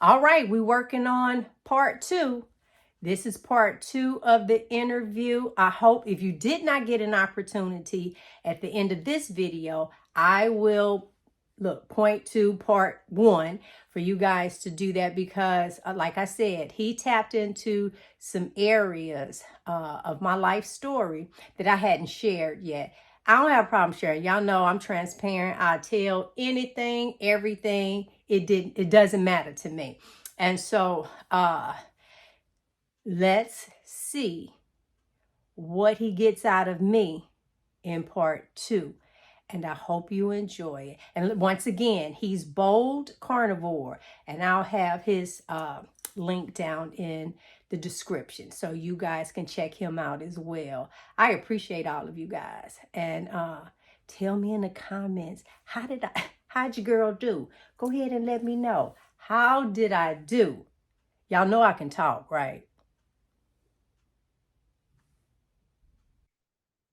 All right, we're working on part 2. This is part 2 of the interview. I hope if you did not get an opportunity at the end of this video, I will point to part 1 for you guys to do that because like I said, he tapped into some areas of my life story that I hadn't shared yet. I don't have a problem sharing. Y'all know I'm transparent. I tell anything, everything. It doesn't matter to me. And so let's see what he gets out of me in part 2. And I hope you enjoy it. And once again, he's Bold Carnivore. And I'll have his link down in the description so you guys can check him out as well. I appreciate all of you guys. And tell me in the comments, how'd your girl do? Go ahead and let me know. How did I do? Y'all know I can talk, right?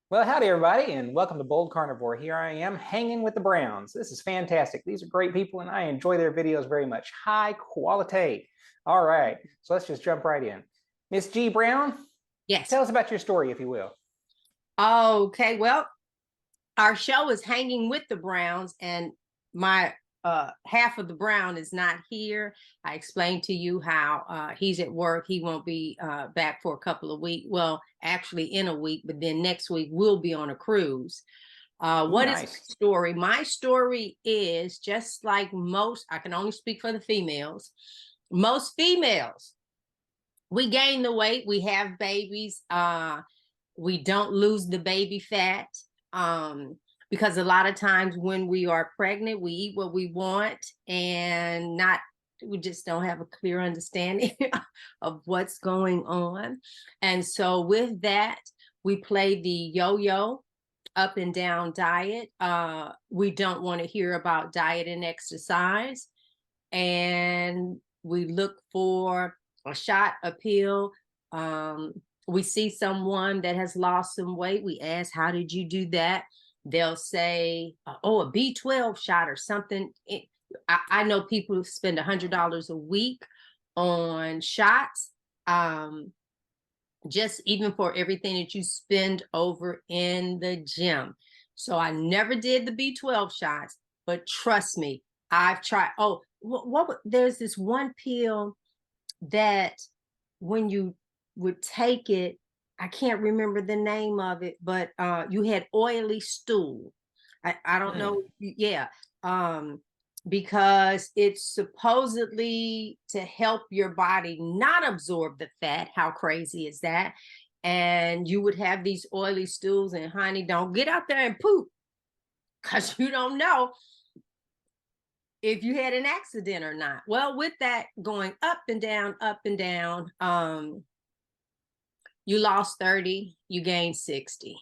Well, howdy everybody, and welcome to Bold Carnivore. Here I am hanging with the Browns. This is fantastic. These are great people, and I enjoy their videos very much. High quality. All right, so let's just jump right in. Miss G. Brown, Yes. tell us about your story, if you will. Okay, well, our show is Hanging with the Browns, and my half of the Brown is not here. I explained to you how he's at work. He won't be back for a couple of weeks. Well, actually in a week, but then next week we'll be on a cruise. What is my story? My story is just like most, I can only speak for the females. Most females, we gain the weight, we have babies, we don't lose the baby fat. Because a lot of times when we are pregnant, we eat what we want and we just don't have a clear understanding of what's going on. And so with that, we play the yo-yo up and down diet. We don't want to hear about diet and exercise. And we look for a shot, a pill. We see someone that has lost some weight. We ask, how did you do that? They'll say, oh, a B12 shot or something. I know people spend $100 a week on shots, just even for everything that you spend over in the gym. So I never did the B12 shots, but trust me, I've tried. Oh, there's this one pill that when you would take it, I can't remember the name of it, but you had oily stool. I don't know. Yeah. Because it's supposedly to help your body not absorb the fat. How crazy is that? And you would have these oily stools, and honey, don't get out there and poop because you don't know if you had an accident or not. Well, with that going up and down, you lost 30, you gained 60.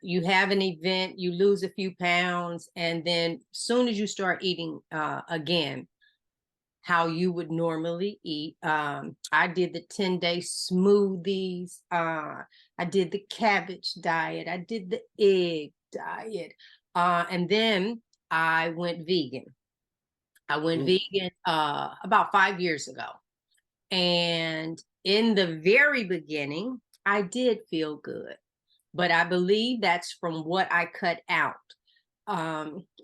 You have an event, you lose a few pounds, and then as soon as you start eating again, how you would normally eat. I did the 10-day smoothies. I did the cabbage diet. I did the egg diet. And then I went vegan. I went vegan about 5 years ago. And in the very beginning, I did feel good, but I believe that's from what I cut out.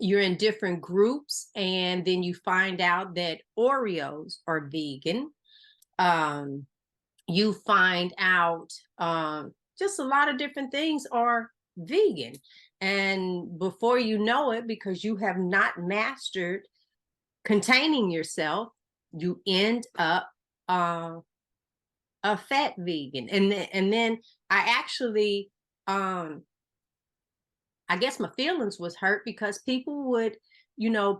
You're in different groups, and then you find out that Oreos are vegan. You find out just a lot of different things are vegan. And before you know it, because you have not mastered containing yourself, you end up a fat vegan. And then I actually I guess my feelings was hurt because people would,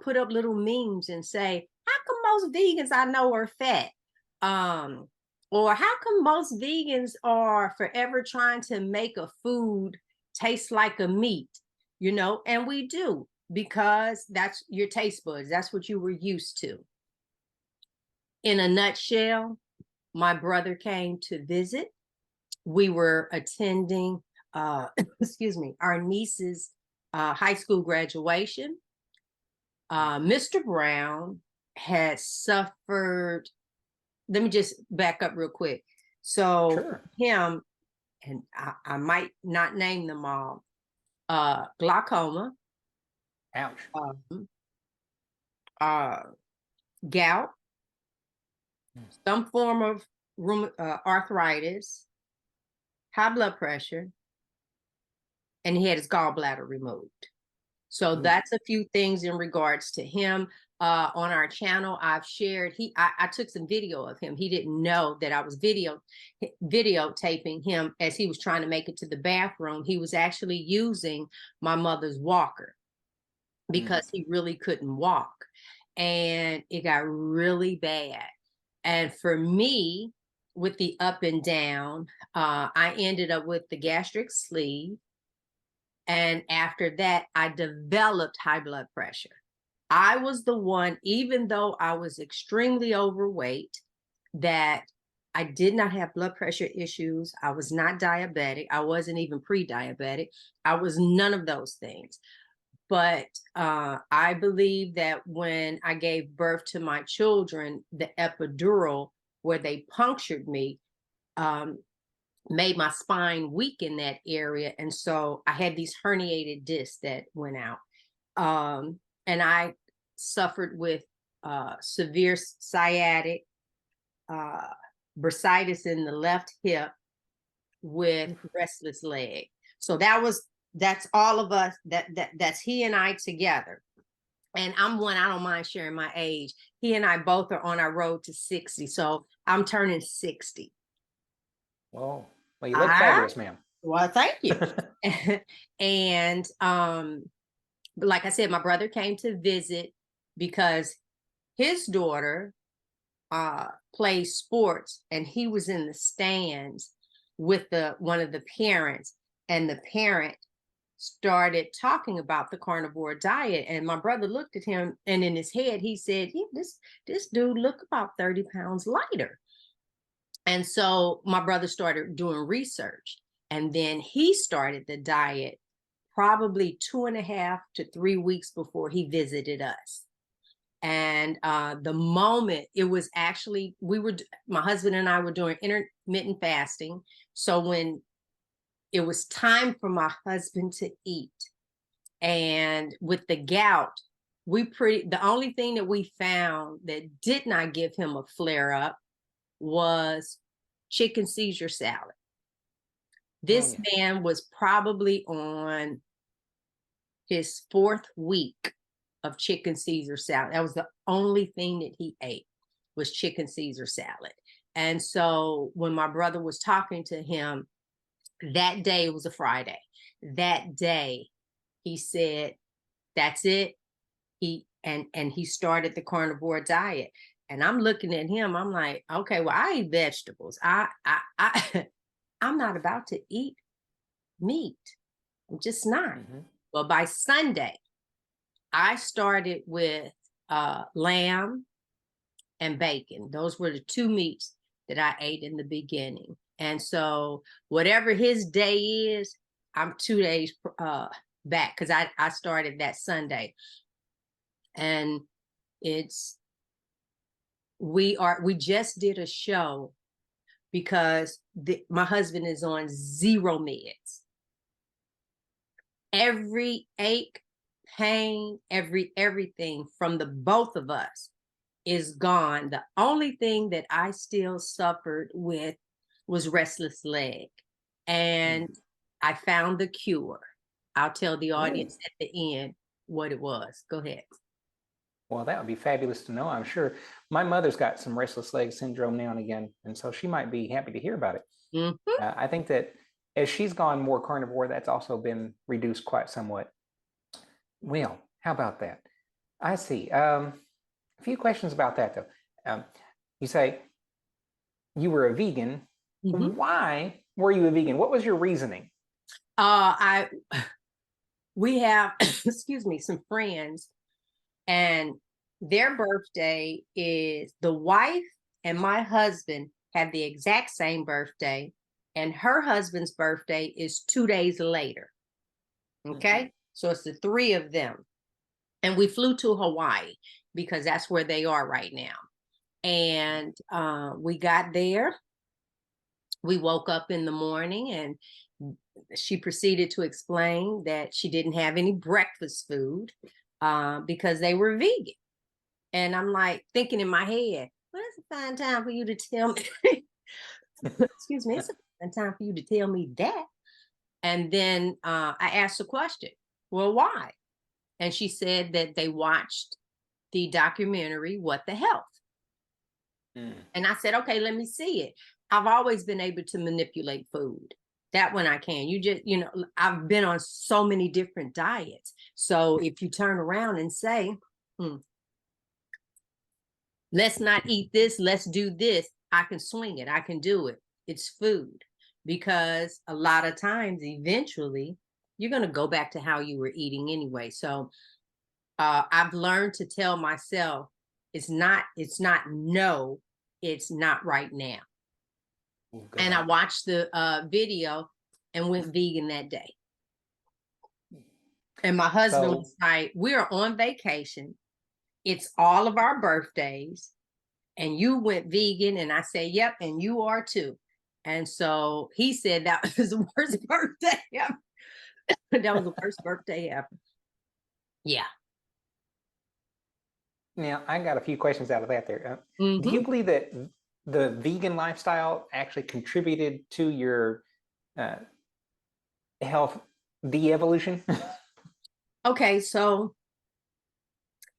put up little memes and say, how come most vegans I know are fat? Or how come most vegans are forever trying to make a food taste like a meat? And we do, because that's your taste buds. That's what you were used to. In a nutshell, my brother came to visit. We were attending our niece's high school graduation. Mr. Brown had suffered. Let me just back up real quick. So Sure. him, and I might not name them all, glaucoma, Ouch. um, uh, gout, some form of arthritis, high blood pressure, and he had his gallbladder removed. So that's a few things in regards to him. On our channel, I've shared, I took some video of him. He didn't know that I was videotaping him as he was trying to make it to the bathroom. He was actually using my mother's walker because he really couldn't walk. And it got really bad. And for me, with the up and down, I ended up with the gastric sleeve. And after that, I developed high blood pressure. I was the one, even though I was extremely overweight, that I did not have blood pressure issues. I was not diabetic. I wasn't even pre-diabetic. I was none of those things. But I believe that when I gave birth to my children, the epidural where they punctured me made my spine weak in that area. And so I had these herniated discs that went out. And I suffered with severe sciatic, bursitis in the left hip with restless leg. So that's all of us, that's he and I together. And I'm one, I don't mind sharing my age. He and I both are on our road to 60. So I'm turning 60. Whoa. Well, you look fabulous, ma'am. Well, thank you. And like I said, my brother came to visit because his daughter plays sports, and he was in the stands with one of the parents, and the parent started talking about the carnivore diet. And my brother looked at him, and in his head he said, yeah, this dude look about 30 pounds lighter. And so my brother started doing research, and then he started the diet probably 2.5 to 3 weeks before he visited us. And the moment it was actually, my husband and I were doing intermittent fasting. So when it was time for my husband to eat, and with the gout, the only thing that we found that did not give him a flare up was chicken Caesar salad. This man was probably on his 4th week of chicken Caesar salad. That was the only thing that he ate, was chicken Caesar salad. And so when my brother was talking to him that day, it was a Friday, that day he said, that's it. He started the carnivore diet. And I'm looking at him, I'm like, okay, well, I eat vegetables. I'm not about to eat meat. I'm just not. Well, by Sunday, I started with lamb and bacon. Those were the 2 meats that I ate in the beginning. And so whatever his day is, I'm 2 days back, because I started that Sunday. And we just did a show because my husband is on 0 meds. Every ache, pain, everything from the both of us is gone. The only thing that I still suffered with was restless leg. And I found the cure. I'll tell the audience at the end what it was. Go ahead. Well, that would be fabulous to know. I'm sure my mother's got some restless leg syndrome now and again, and so she might be happy to hear about it. I think that as she's gone more carnivore, that's also been reduced quite somewhat. Well, how about that? I see. A few questions about that, though. You say you were a vegan. Why were you a vegan? What was your reasoning? We have, excuse me, some friends, and their birthday is, the wife and my husband have the exact same birthday, and her husband's birthday is 2 days later. Okay. So it's the 3 of them. And we flew to Hawaii. because that's where they are right now. And we got there. We woke up in the morning and she proceeded to explain that she didn't have any breakfast food because they were vegan. And I'm like thinking in my head, well, it's a fine time for you to tell me. Excuse me, it's a fine time for you to tell me that. And then I asked the question, well, why? And she said that they watched the documentary, What the Health? And I said, okay, let me see it. I've always been able to manipulate food. That one I can. You just, I've been on so many different diets. So if you turn around and say, let's not eat this, let's do this, I can swing it. I can do it. It's food. Because a lot of times, eventually, you're going to go back to how you were eating anyway. So I've learned to tell myself, it's not no, it's not right now. And I watched the video and went vegan that day. And my husband was like, we're on vacation. It's all of our birthdays. And you went vegan. And I said, yep, and you are too. And so he said that was the worst birthday ever. That was the worst birthday ever. Yeah. Now, I got a few questions out of that there. Do you believe that the vegan lifestyle actually contributed to your health de-evolution? Okay, so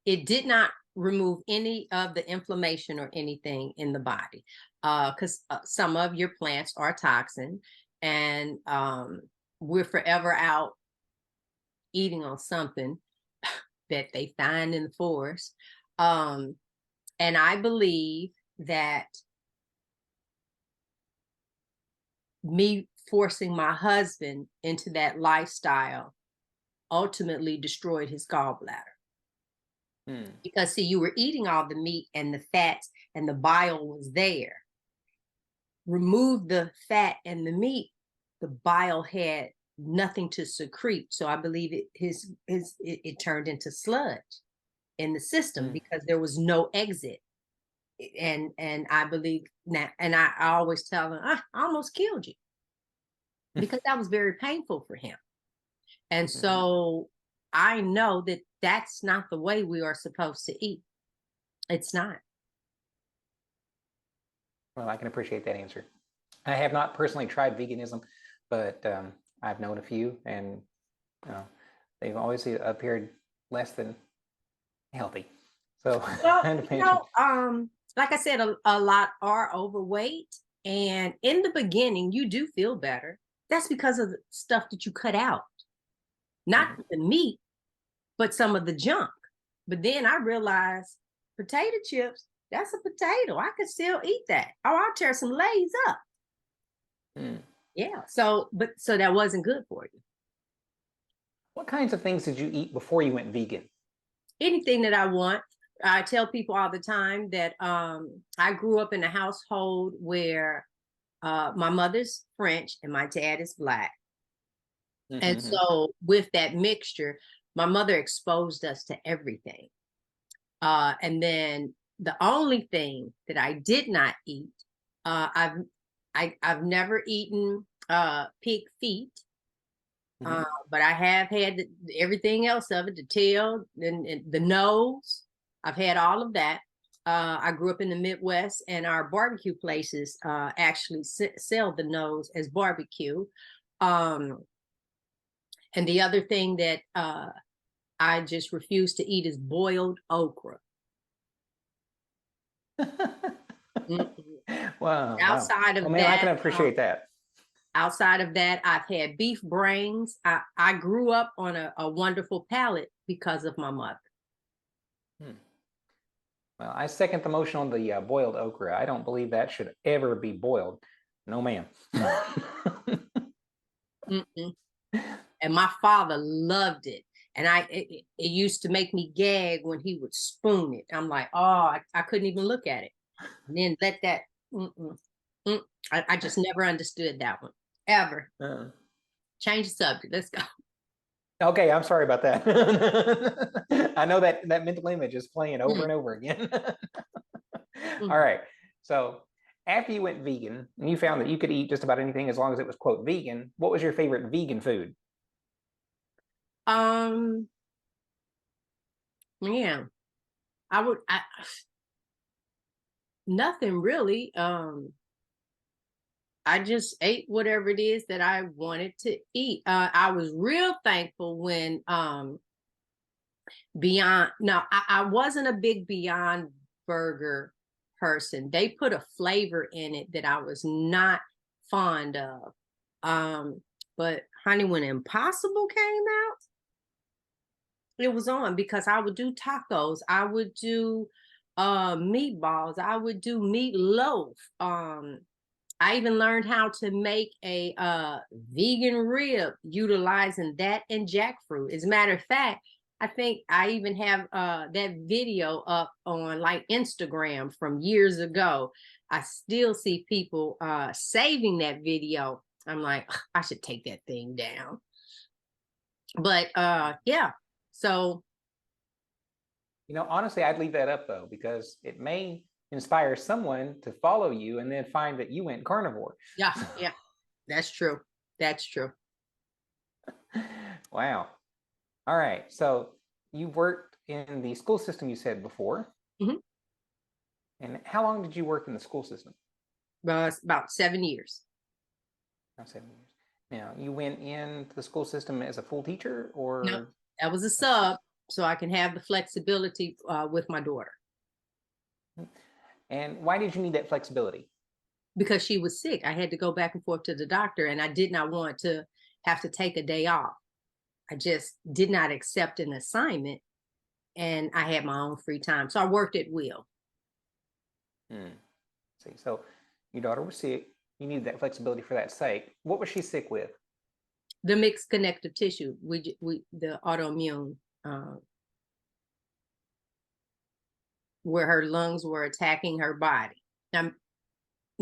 it did not remove any of the inflammation or anything in the body because some of your plants are toxin, and we're forever out eating on something that they find in the forest. And I believe that me forcing my husband into that lifestyle ultimately destroyed his gallbladder. Because see, you were eating all the meat and the fats and the bile was there. Remove the fat and the meat, the bile had nothing to secrete. So I believe it turned into sludge in the system because there was no exit. And I believe that, and I always tell him, I almost killed you because that was very painful for him. And so I know that that's not the way we are supposed to eat. It's not. Well, I can appreciate that answer. I have not personally tried veganism, but I've known a few, and they've always appeared less than healthy. So, well, like I said, a lot are overweight, and in the beginning, you do feel better. That's because of the stuff that you cut out, not the meat, but some of the junk. But then I realized potato chips, that's a potato. I could still eat that. Oh, I'll tear some Lay's up. Yeah. So that wasn't good for you. What kinds of things did you eat before you went vegan? Anything that I want. I tell people all the time that I grew up in a household where my mother's French and my dad is Black. And so with that mixture, my mother exposed us to everything. And then the only thing that I did not eat, I've never eaten pig feet, but I have had everything else of it, the tail and the nose. I've had all of that. I grew up in the Midwest, and our barbecue places actually sell the nose as barbecue. And the other thing that I just refuse to eat is boiled okra. Wow. Outside of that, I can appreciate that. Outside of that, I've had beef brains. I grew up on a wonderful palate because of my mother. Well, I second the motion on the boiled okra. I don't believe that should ever be boiled. No, ma'am. And my father loved it. And it used to make me gag when he would spoon it. I'm like, oh, I couldn't even look at it. And then let that, I just never understood that one, ever. Change the subject. Let's go. Okay, I'm sorry about that. I know that mental image is playing over Mhm, and over again. All mhm. right. So after you went vegan and you found that you could eat just about anything as long as it was quote vegan, what was your favorite vegan food? Um, yeah, I nothing really. I just ate whatever it is that I wanted to eat. I was real thankful when Beyond. No, I wasn't a big Beyond Burger person. They put a flavor in it that I was not fond of. Um, but honey, when Impossible came out, it was on because I would do tacos, I would do meatballs, I would do meatloaf. I even learned how to make a vegan rib utilizing that and jackfruit. As a matter of fact, I think I even have that video up on like Instagram from years ago. I still see people saving that video. I'm like, "Ugh, I should take that thing down." But yeah, so Honestly, I'd leave that up though, because it may inspire someone to follow you and then find that you went carnivore. yeah, yeah, that's true. That's true. Wow. All right. So you worked in the school system, you said before. Hmm. And how long did you work in the school system? About 7 years. Oh, 7 years. Now, you went into the school system as a full teacher No, or? that was a sub, so I can have the flexibility with my daughter And why did you need that flexibility? because she was sick. I had to go back and forth to the doctor, and I did not want to have to take a day off. I just did not accept an assignment, and I had my own free time, so I worked at will. Hmm. See, so your daughter was sick. You needed that flexibility for that sake. What was she sick with? The mixed connective tissue, we the autoimmune, where her lungs were attacking her body. Now,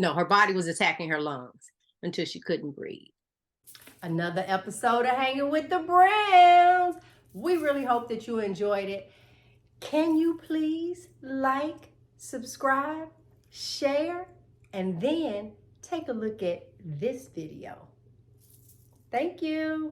no, her body was attacking her lungs until she couldn't breathe. Another episode of Hanging with the Browns. We really hope that you enjoyed it. Can you please like, subscribe, share, and then take a look at this video? Thank you.